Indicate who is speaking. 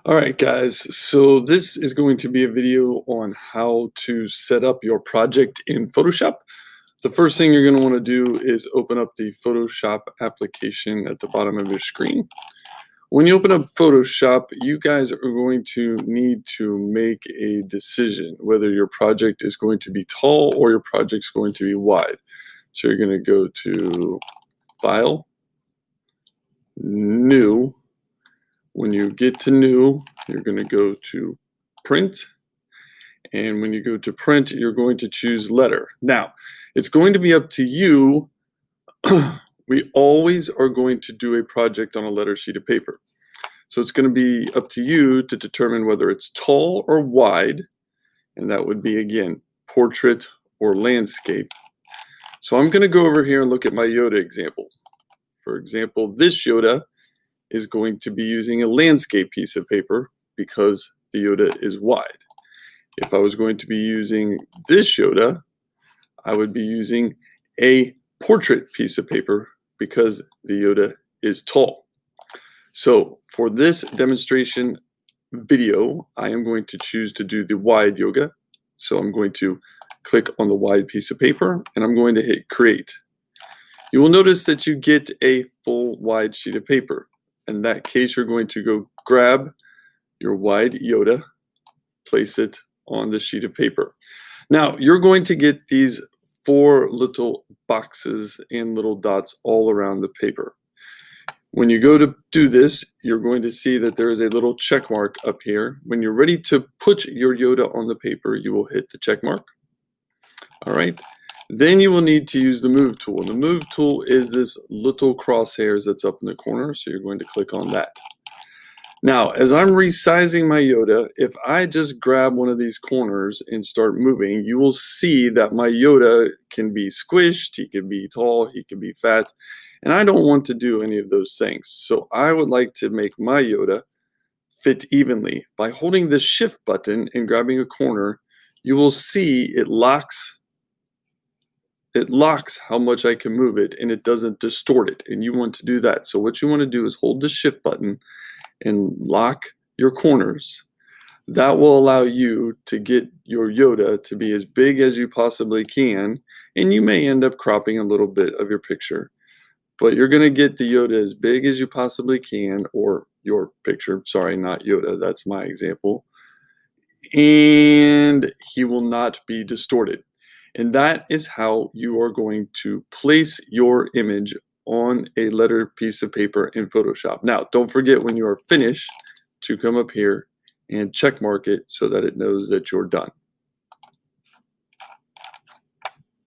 Speaker 1: All right, guys, so this is going to be a video on how to set up your project in Photoshop. The first thing you're going to want to do is open up the Photoshop application at the bottom of your screen. When you open up Photoshop, you guys are going to need to make a decision whether your project is going to be tall or your project's going to be wide. So you're going to go to File, New. When you get to New, you're going to go to Print. And when you go to Print, you're going to choose Letter. Now, it's going to be up to you. We always are going to do a project on a letter sheet of paper. So it's going to be up to you to determine whether it's tall or wide. And that would be, again, portrait or landscape. So I'm going to go over here and look at my Yoda example. For example, this Yoda is going to be using a landscape piece of paper because the Yoda is wide. If I was going to be using this Yoda, I would be using a portrait piece of paper because the Yoda is tall. So for this demonstration video, I am going to choose to do the wide Yoga. So I'm going to click on the wide piece of paper and I'm going to hit Create. You will notice that you get a full wide sheet of paper. In that case, you're going to go grab your wide Yoda, place it on the sheet of paper. Now, you're going to get these 4 little boxes and little dots all around the paper. When you go to do this, you're going to see that there is a little check mark up here. When you're ready to put your Yoda on the paper, you will hit the check mark. All right. Then you will need to use the Move tool. The Move tool is this little crosshairs that's up in the corner, so you're going to click on that. Now, as I'm resizing my Yoda, if I just grab one of these corners and start moving, you will see that my Yoda can be squished, he can be tall, he can be fat, and I don't want to do any of those things. So I would like to make my Yoda fit evenly. By holding the Shift button and grabbing a corner, you will see it locks how much I can move it, and it doesn't distort it, and you want to do that. So what you want to do is hold the Shift button and lock your corners. That will allow you to get your Yoda to be as big as you possibly can, and you may end up cropping a little bit of your picture, but you're going to get the Yoda as big as you possibly can, or your picture, sorry, not Yoda, that's my example, and he will not be distorted. And that is how you are going to place your image on a letter piece of paper in Photoshop. Now, don't forget when you are finished to come up here and check mark it so that it knows that you're done.